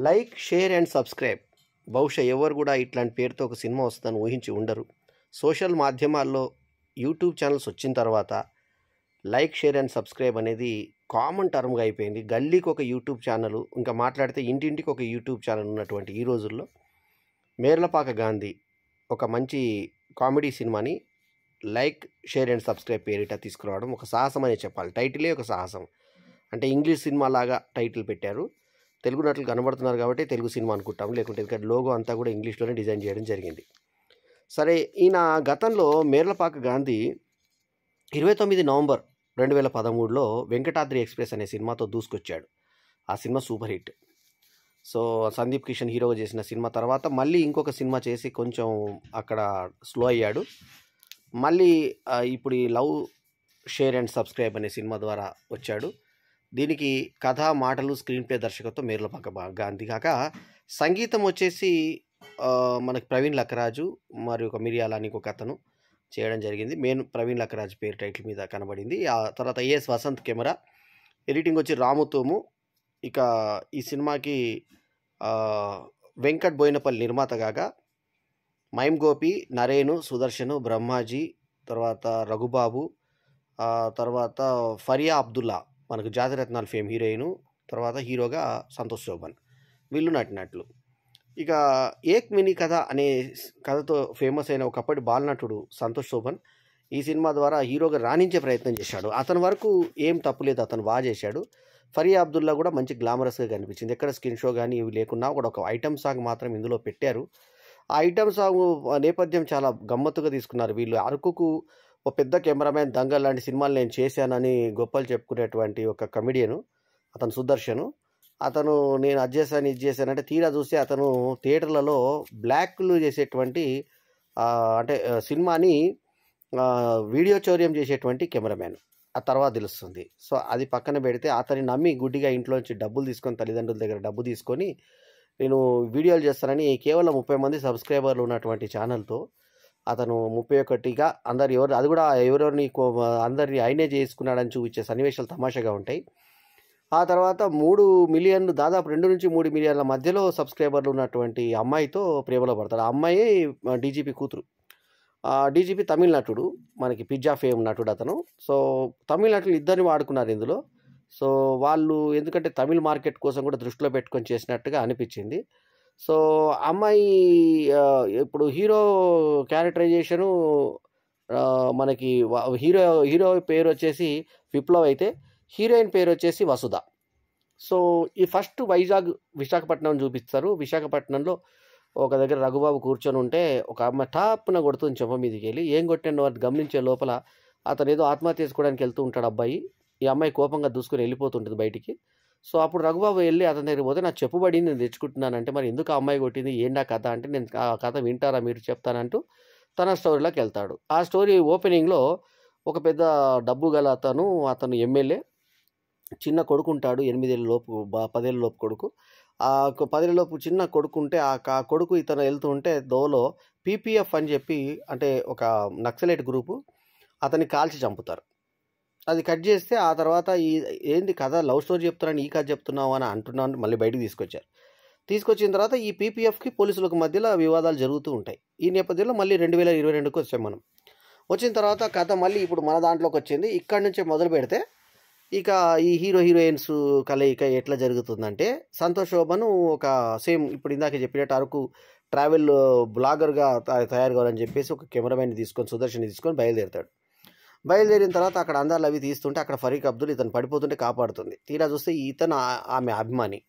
Like, share and subscribe. బహుశా ఎవరు కూడా ఇట్లాంటి పేరుతో ఒక సినిమా వస్తుందని ఊహించి ఉండరు. సోషల్ మాధ్యమాల్లో యూట్యూబ్ ఛానల్స్ వచ్చిన తర్వాత లైక్, షేర్ అండ్ సబ్స్క్రైబ్ అనేది కామన్ టర్మ్గా అయిపోయింది. గల్లీకి ఒక యూట్యూబ్ ఛానల్, ఇంకా మాట్లాడితే ఇంటింటికి ఒక యూట్యూబ్ ఛానల్ ఉన్నటువంటి ఈ రోజుల్లో మేర్లపాక గాంధీ ఒక మంచి కామెడీ సినిమాని లైక్, షేర్ అండ్ సబ్స్క్రైబ్ పేరిట తీసుకురావడం ఒక సాహసం అనే చెప్పాలి. టైటిలే ఒక సాహసం. అంటే ఇంగ్లీష్ సినిమా లాగా టైటిల్ పెట్టారు. తెలుగు నటులు కనబడుతున్నారు కాబట్టి తెలుగు సినిమా అనుకుంటాం, లేకుంటే ఇక్కడ లోగో అంతా కూడా ఇంగ్లీష్లోనే డిజైన్ చేయడం జరిగింది. సరే, ఈయన గతంలో మేర్లపాక గాంధీ 29 నవంబర్ 2013లో వెంకటాద్రి ఎక్స్ప్రెస్ అనే సినిమాతో దూసుకొచ్చాడు. ఆ cinema super hit. So Sandeep Kishan హీరోగా చేసిన సినిమా తర్వాత మళ్ళీ ఇంకొక సినిమా చేసి కొంచెం అక్కడ స్లో అయ్యాడు. మళ్ళీ ఇప్పుడు ఈ లవ్, షేర్ అండ్ సబ్స్క్రైబ్ అనే సినిమా ద్వారా వచ్చాడు. దీనికి కథ, మాటలు, స్క్రీన్ ప్లే, దర్శకత్వం మేర్లపాక గాంధీ. కాక సంగీతం వచ్చేసి మనకి ప్రవీణ్ లక్కరాజు మరియు ఒక మిరియాల అని ఒక అతను చేయడం జరిగింది. మెయిన్ ప్రవీణ్ లక్కరాజు పేరు టైటిల్ మీద కనబడింది. ఆ తర్వాత ఏఎస్ వసంత్ కెమెరా, ఎడిటింగ్ వచ్చి రాముతోము. ఇక ఈ సినిమాకి వెంకట్ బోయినపల్లి నిర్మాత కాగా మైమ్ గోపి, నరేను, సుదర్శను, బ్రహ్మాజీ, తర్వాత రఘుబాబు, తర్వాత ఫరియా అబ్దుల్లా మనకు జాతిరత్నాలు ఫేమ్ హీరోయిన్, తర్వాత హీరోగా సంతోష్ శోభన్, వీళ్ళు నటినట్లు. ఇక ఏక్ మినీ కథ అనే కథతో ఫేమస్ అయిన ఒకప్పటి బాలనటుడు సంతోష్ శోభన్ ఈ సినిమా ద్వారా హీరోగా రాణించే ప్రయత్నం చేశాడు. అతని వరకు ఏం తప్పులేదు, అతను బాగా చేశాడు. ఫరియా అబ్దుల్లా కూడా మంచి గ్లామరస్గా కనిపించింది. ఎక్కడ స్కిన్ షో కానీ ఇవి లేకున్నా కూడా ఒక ఐటమ్ సాంగ్ మాత్రం ఇందులో పెట్టారు. ఆ ఐటమ్ సాంగ్ నేపథ్యం చాలా గమ్మత్తుగా తీసుకున్నారు వీళ్ళు. అరకుకు ఒక పెద్ద కెమెరామ్యాన్, దంగల్ లాంటి సినిమాలు నేను చేశానని గొప్పలు చెప్పుకునేటువంటి ఒక కమెడియను అతను సుదర్శను. అతను నేను అది చేశాను, ఇది చేశానంటే తీరా చూస్తే అతను థియేటర్లలో బ్లాక్లు చేసేటువంటి అంటే సినిమాని వీడియో చౌర్యం చేసేటువంటి కెమెరామ్యాన్. ఆ తర్వాత తెలుస్తుంది. సో అది పక్కన పెడితే అతన్ని నమ్మి గుడ్డిగా ఇంట్లోంచి డబ్బులు తీసుకొని, తల్లిదండ్రుల దగ్గర డబ్బు తీసుకొని నేను వీడియోలు చేస్తానని కేవలం 30 మంది సబ్స్క్రైబర్లు ఉన్నటువంటి ఛానల్తో అతను 31గా అది కూడా ఎవరెవరిని అందరినీ ఆయనే చేసుకున్నాడని చూపించే సన్నివేశాలు తమాషాగా ఉంటాయి. ఆ తర్వాత 3 మిలియన్లు, దాదాపు 2 నుంచి 3 మిలియన్ల మధ్యలో సబ్స్క్రైబర్లు ఉన్నటువంటి అమ్మాయితో ప్రేమలో పడతాడు. ఆ అమ్మాయి డీజీపీ కూతురు. డీజీపీ తమిళ నటుడు, మనకి పిజ్జా ఫేమ్ నటుడు అతను. సో తమిళ నటులు ఇద్దరిని వాడుకున్నారు ఇందులో. సో వాళ్ళు ఎందుకంటే తమిళ మార్కెట్ కోసం కూడా దృష్టిలో పెట్టుకొని చేసినట్టుగా అనిపించింది. సో అమ్మాయి ఇప్పుడు హీరో క్యారెక్టరైజేషను మనకి హీరో పేరు వచ్చేసి విప్లవ్ అయితే హీరోయిన్ పేరు వచ్చేసి వసుధ. సో ఈ ఫస్ట్ విశాఖపట్నం చూపిస్తారు. విశాఖపట్నంలో ఒక దగ్గర రఘుబాబు కూర్చొని ఉంటే ఒక అమ్మాయి టాప్న కొడుతుంది చెంప మీదకి వెళ్ళి. ఏం కొట్టాను అని గమనించే లోపల అతను ఏదో ఆత్మహత్య చేసుకోవడానికి వెళ్తూ ఉంటాడు అబ్బాయి. ఈ అమ్మాయి కోపంగా దూసుకొని వెళ్ళిపోతుంటుంది బయటికి. సో అప్పుడు రఘుబాబు వెళ్ళి అతని దగ్గర పోతే నాకు చెప్పుబడింది, నేను తెచ్చుకుంటున్నానంటే మరి ఎందుకు ఆ అమ్మాయి కొట్టింది, ఏంటా కథ అంటే నేను ఆ కథ వింటారా మీరు చెప్తానంటూ తన స్టోరీలోకి వెళ్తాడు. ఆ స్టోరీ ఓపెనింగ్లో ఒక పెద్ద డబ్బు గల అతను ఎమ్మెల్యే, చిన్న కొడుకు ఉంటాడు, 8 ఏళ్ళ లోపు 10 ఏళ్ళ లోపు కొడుకు. ఆ 10 ఏళ్ళ లోపు చిన్న కొడుకు ఉంటే ఆ కొడుకు ఇతను వెళ్తూ ఉంటే దోలో పీపీఎఫ్ అని చెప్పి అంటే ఒక నక్సలైట్ గ్రూపు అతన్ని కాల్చి చంపుతారు. అది కట్ చేస్తే ఆ తర్వాత ఏంది కథ, లవ్ స్టోరీ చెప్తున్నాను, ఈ కథ చెప్తున్నావు అని అంటున్నాను. మళ్ళీ బయటకు తీసుకొచ్చిన తర్వాత ఈ పీపీఎఫ్కి పోలీసులకు మధ్యలో వివాదాలు జరుగుతూ ఉంటాయి. ఈ నేపథ్యంలో మళ్ళీ 2022కి వచ్చాం మనం. వచ్చిన తర్వాత కథ మళ్ళీ ఇప్పుడు మన దాంట్లోకి వచ్చింది. ఇక్కడి నుంచే మొదలు పెడితే ఇక ఈ హీరోయిన్స్ కలయిక ఎట్లా జరుగుతుందంటే సంతోష్ శోభను ఒక సేమ్ ఇప్పుడు ఇందాక చెప్పినట్టు అరకు ట్రావెల్ బ్లాగర్గా తయారు కావాలని చెప్పేసి ఒక కెమెరామెన్ని తీసుకొని, సుదర్శన్ని తీసుకొని బయలుదేరిన తర్వాత అక్కడ అందాలు అవి తీస్తుంటే అక్కడ ఫరీక్ అబ్దుల్ ఇతను పడిపోతుంటే కాపాడుతుంది. తీరా చూస్తే ఇతను ఆమె అభిమాని.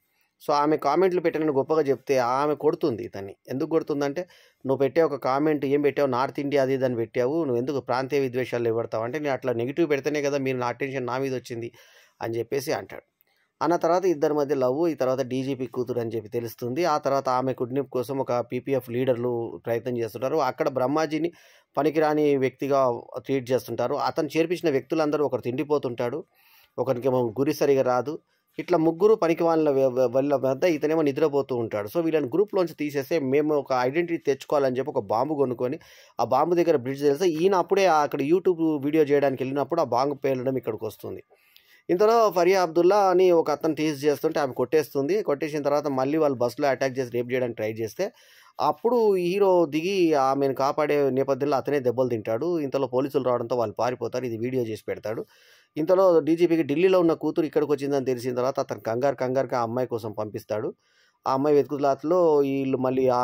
సో ఆమె కామెంట్లు పెట్టినని గొప్పగా చెప్తే ఆమె కొడుతుంది ఇతన్ని. ఎందుకు కొడుతుందంటే నువ్వు పెట్టే ఒక కామెంట్ ఏం పెట్టావు, నార్త్ ఇండియా అది ఇదని పెట్టావు, నువ్వు ఎందుకు ప్రాంతీయ విద్వేషాలు ఇవ్వడతావు అంటే నేను అట్లా నెగిటివ్ పెడితేనే కదా మీరు నా అటెన్షన్ నా మీద వచ్చింది అని చెప్పేసి అంటాడు. అన్న తర్వాత ఇద్దరి మధ్య లవ్, ఈ తర్వాత డీజీపీ కూతురు అని చెప్పి తెలుస్తుంది. ఆ తర్వాత ఆమె కిడ్నాప్ కోసం ఒక పీపీఎఫ్ లీడర్లు ప్రయత్నం చేస్తుంటారు. అక్కడ బ్రహ్మాజీని పనికిరాని వ్యక్తిగా ట్రీట్ చేస్తుంటారు. అతను చేర్పించిన వ్యక్తులందరూ ఒకరు తిండిపోతుంటాడు, ఒకరికేమో గురి సరిగా రాదు. ఇట్లా ముగ్గురు పనికి వాళ్ళ వద్ద ఇతనేమో నిద్రపోతూ ఉంటాడు. సో వీళ్ళని గ్రూప్లోంచి తీసేస్తే మేము ఒక ఐడెంటిటీ తెచ్చుకోవాలని చెప్పి ఒక బాంబు కొనుక్కొని ఆ బాంబు దగ్గర బ్రిడ్జ్ తెలిస్తే ఈయన అప్పుడే అక్కడ యూట్యూబ్ వీడియో చేయడానికి వెళ్ళినప్పుడు ఆ బాంబు పేలడం ఇక్కడికి వస్తుంది. ఇంతలో ఫరియా అబ్దుల్లా అని ఒక అతను టీజ్ చేస్తుంటే ఆమె కొట్టేస్తుంది. కొట్టేసిన తర్వాత మళ్ళీ వాళ్ళు బస్సులో అటాక్ చేసి రేప్ చేయడానికి ట్రై చేస్తే అప్పుడు హీరో దిగి ఆమెను కాపాడే నేపథ్యంలో అతనే దెబ్బలు తింటాడు. ఇంతలో పోలీసులు రావడంతో వాళ్ళు పారిపోతారు. ఇది వీడియో చేసి పెడతాడు. ఇంతలో డీజీపీకి ఢిల్లీలో ఉన్న కూతురు ఇక్కడికి వచ్చిందని తెలిసిన తర్వాత అతను కంగారుగా ఆ అమ్మాయి కోసం పంపిస్తాడు. ఆ అమ్మాయి వెతుకులాటలో వీళ్ళు మళ్ళీ ఆ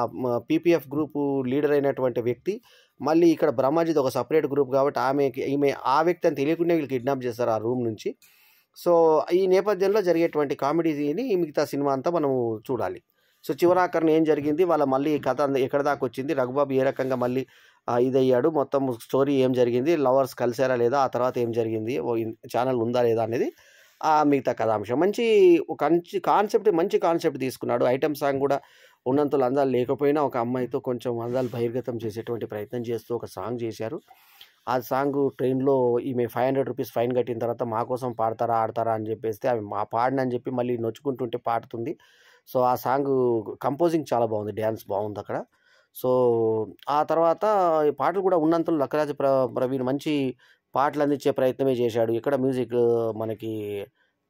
పీపీఎఫ్ గ్రూపు లీడర్ అయినటువంటి వ్యక్తి మళ్ళీ ఇక్కడ బ్రహ్మాజీది ఒక సపరేట్ గ్రూప్ కాబట్టి ఈమె ఆ వ్యక్తి అని తెలియకుండా వీళ్ళు కిడ్నాప్ చేస్తారు ఆ రూమ్ నుంచి. సో ఈ నేపథ్యంలో జరిగేటువంటి కామెడీని మిగతా సినిమా అంతా మనం చూడాలి. సో చివరాఖరణ ఏం జరిగింది, వాళ్ళ మళ్ళీ కథ ఎక్కడ దాకా వచ్చింది, రఘుబాబు ఏ రకంగా మళ్ళీ ఇదయ్యాడు, మొత్తం స్టోరీ ఏం జరిగింది, లవర్స్ కలిసారా లేదా, ఆ తర్వాత ఏం జరిగింది, ఛానల్ ఉందా లేదా అనేది మిగతా కథాంశం. మంచి కాన్సెప్ట్ తీసుకున్నాడు. ఐటమ్ సాంగ్ కూడా ఉన్నంతలో అందాలు లేకపోయినా ఒక అమ్మాయితో కొంచెం అందాలు బహిర్గతం చేసేటువంటి ప్రయత్నం చేస్తూ ఒక సాంగ్ చేశారు. ఆ సాంగ్ ట్రైన్లో ఈమె 500 రూపీస్ ఫైన్ కట్టిన తర్వాత మా కోసం ఆడతారా అని చెప్పేస్తే ఆమె పాడనని చెప్పి మళ్ళీ నొచ్చుకుంటుంటే పాడుతుంది. సో ఆ సాంగ్ కంపోజింగ్ చాలా బాగుంది, డ్యాన్స్ బాగుంది అక్కడ. సో ఆ తర్వాత పాటలు కూడా ఉన్నంతలో లక్కరాజు ప్రవీణ్ మంచి పాటలు అందించే ప్రయత్నమే చేశాడు. ఇక్కడ మ్యూజిక్ మనకి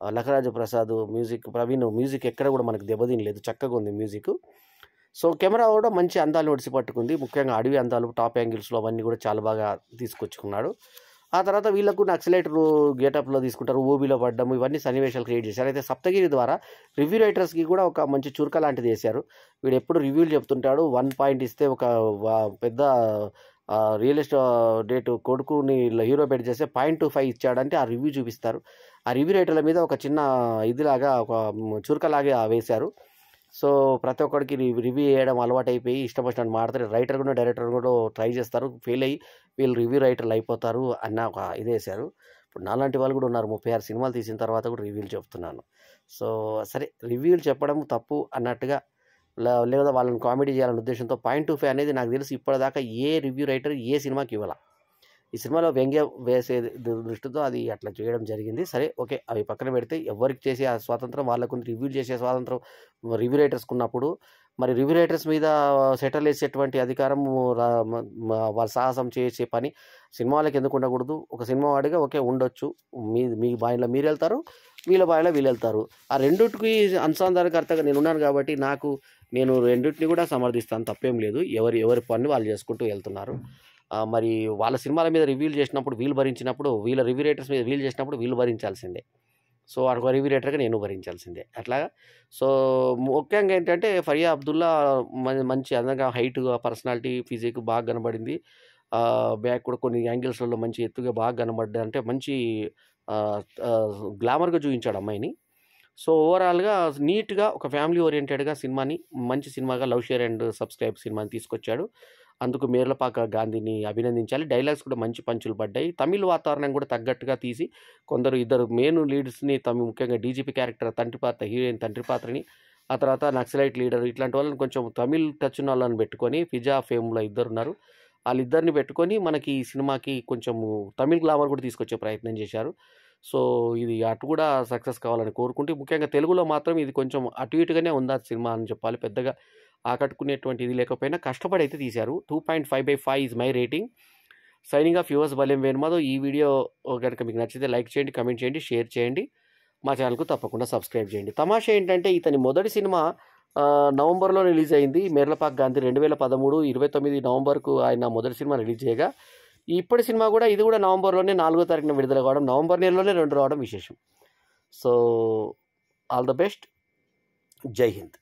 లక్కరాజు ప్రసాద్ ప్రవీణ్ మ్యూజిక్ ఎక్కడ కూడా మనకి దెబ్బతినలేదు, చక్కగా ఉంది మ్యూజిక్. సో కెమెరా కూడా మంచి అందాలు ఒడిసి పట్టుకుంది. ముఖ్యంగా అడవి అందాలు, టాప్ యాంగిల్స్లో అవన్నీ కూడా చాలా బాగా తీసుకొచ్చుకున్నాడు. ఆ తర్వాత వీళ్ళకు నక్సలైటర్ గేటప్లో తీసుకుంటారు, ఊబిలో పడ్డం, ఇవన్నీ సన్నివేశాలు క్రియేట్ చేశారు. అయితే సప్తగిరి ద్వారా రివ్యూ రైటర్స్కి కూడా ఒక మంచి చురక లాంటిది వేశారు. వీడు ఎప్పుడు రివ్యూలు చెప్తుంటాడు, 1 పాయింట్ ఇస్తే ఒక పెద్ద రియల్ ఎస్టేట్ కొడుకుని హీరో పెట్టి చేస్తే 0.25 ఇచ్చాడంటే ఆ రివ్యూ చూపిస్తారు. ఆ రివ్యూ రైటర్ల మీద ఒక చిన్న ఇదిలాగా ఒక చురకలాగే వేశారు. సో ప్రతి ఒక్కడికి రివ్యూ చేయడం అలవాటు అయిపోయి ఇష్టం వచ్చినట్టు మాడతారు. రైటర్ కూడా డైరెక్టర్ కూడా ట్రై చేస్తారు, ఫెయిల్ అయ్యి వీళ్ళు రివ్యూ రైటర్లు అయిపోతారు అన్న ఒక ఇది వేశారు. ఇప్పుడు నాలాంటి వాళ్ళు కూడా ఉన్నారు, 36 సినిమాలు తీసిన తర్వాత కూడా రివ్యూలు చెప్తున్నాను. సో సరే, రివ్యూలు చెప్పడం తప్పు అన్నట్టుగా లేదా వాళ్ళని కామెడీ చేయాలనే ఉద్దేశంతో 0.25 అనేది నాకు తెలిసి ఇప్పటిదాకా ఏ రివ్యూ రైటర్ ఏ సినిమాకి ఇవ్వాల. ఈ సినిమాలో వ్యంగ్యం వేసే దృష్టితో అది అట్లా చేయడం జరిగింది. సరే ఓకే, అవి పక్కన పెడితే ఎవరికి చేసే ఆ స్వాతంత్రం వాళ్ళకు రివ్యూలు చేసే స్వాతంత్రం రివ్యూ రైటర్స్కి ఉన్నప్పుడు మరి రివ్యూ రైటర్స్ మీద సెటిల్ వేసేటువంటి అధికారం వాళ్ళ సాహసం చేసే పని సినిమా వాళ్ళకి ఎందుకు ఉండకూడదు? ఒక సినిమా వాడిగా ఓకే ఉండొచ్చు, మీ బాయిలో మీరు వెళ్తారు, వీళ్ళ బాయిలో వీళ్ళు వెళ్తారు. ఆ రెండింటికి అనుసంధానకర్తగా నేను ఉన్నాను కాబట్టి నేను రెండింటిని కూడా సమర్థిస్తాను, తప్పేం లేదు. ఎవరి పని వాళ్ళు చేసుకుంటూ వెళ్తున్నారు. మరి వాళ్ళ సినిమాల మీద రివ్యూలు చేసినప్పుడు వీళ్ళు భరించినప్పుడు, వీళ్ళ రివ్యూ రైటర్స్ మీద రివ్యూలు చేసినప్పుడు వీళ్ళు భరించాల్సిందే. సో ఒక రివ్యూ రైటర్గా నేను భరించాల్సిందే అట్లాగా. సో ముఖ్యంగా ఏంటంటే ఫరియా అబ్దుల్లా మంచి అందంగా, హైట్గా, పర్సనాలిటీ, ఫిజిక్ బాగా కనబడింది. బ్యాక్ కూడా కొన్ని యాంగిల్స్లలో మంచి ఎత్తుగా బాగా కనబడ్డా, అంటే మంచి గ్లామర్గా చూపించాడు అమ్మాయిని. సో ఓవరాల్గా నీట్గా ఒక ఫ్యామిలీ ఓరియంటెడ్గా సినిమాని, మంచి సినిమాగా లవ్ షేర్ అండ్ సబ్స్క్రైబ్ సినిమాని తీసుకొచ్చాడు. అందుకు మేర్లపాక గాంధీని అభినందించాలి. డైలాగ్స్ కూడా మంచి పంచులు పడ్డాయి. తమిళ్ వాతావరణం కూడా తగ్గట్టుగా తీసి ఇద్దరు మెయిన్ లీడ్స్ని, ముఖ్యంగా డీజీపీ క్యారెక్టర్ హీరోయిన్ తండ్రి పాత్రని, ఆ తర్వాత నక్సలైట్ లీడర్, ఇట్లాంటి వాళ్ళని కొంచెం తమిళ్ టచ్ ఉన్న వాళ్ళని పెట్టుకొని, ఫిజా ఫేమ్లో ఇద్దరున్నారు, వాళ్ళిద్దరిని పెట్టుకొని మనకి ఈ సినిమాకి కొంచెం తమిళ్ గ్లామర్ కూడా తీసుకొచ్చే ప్రయత్నం చేశారు. సో ఇది అటు కూడా సక్సెస్ కావాలని కోరుకుంటే, ముఖ్యంగా తెలుగులో మాత్రం ఇది కొంచెం అటు ఇటుగానే ఉంది సినిమా అని చెప్పాలి. పెద్దగా ఆకట్టుకునేటువంటి ఇది లేకపోయినా కష్టపడి అయితే తీశారు. 2.5/5 is my rating. Signing off yours Balem Venumadhav. ఈ వీడియో కనుక మీకు నచ్చితే లైక్ చేయండి, కమెంట్ చేయండి, షేర్ చేయండి. మా ఛానల్కు తప్పకుండా సబ్స్క్రైబ్ చేయండి. తమాషా ఏంటంటే ఇతని మొదటి సినిమా నవంబర్లో రిలీజ్ అయింది, మేర్లపాక్ గాంధీ 2013, 29 నవంబర్కు ఆయన మొదటి సినిమా రిలీజ్ చేయగా, ఇప్పటి సినిమా కూడా ఇది కూడా నవంబర్లోనే 4వ తారీఖున విడుదల కావడం, నవంబర్ నెలలోనే 2 రావడం విశేషం. So all the best. జై హింద్.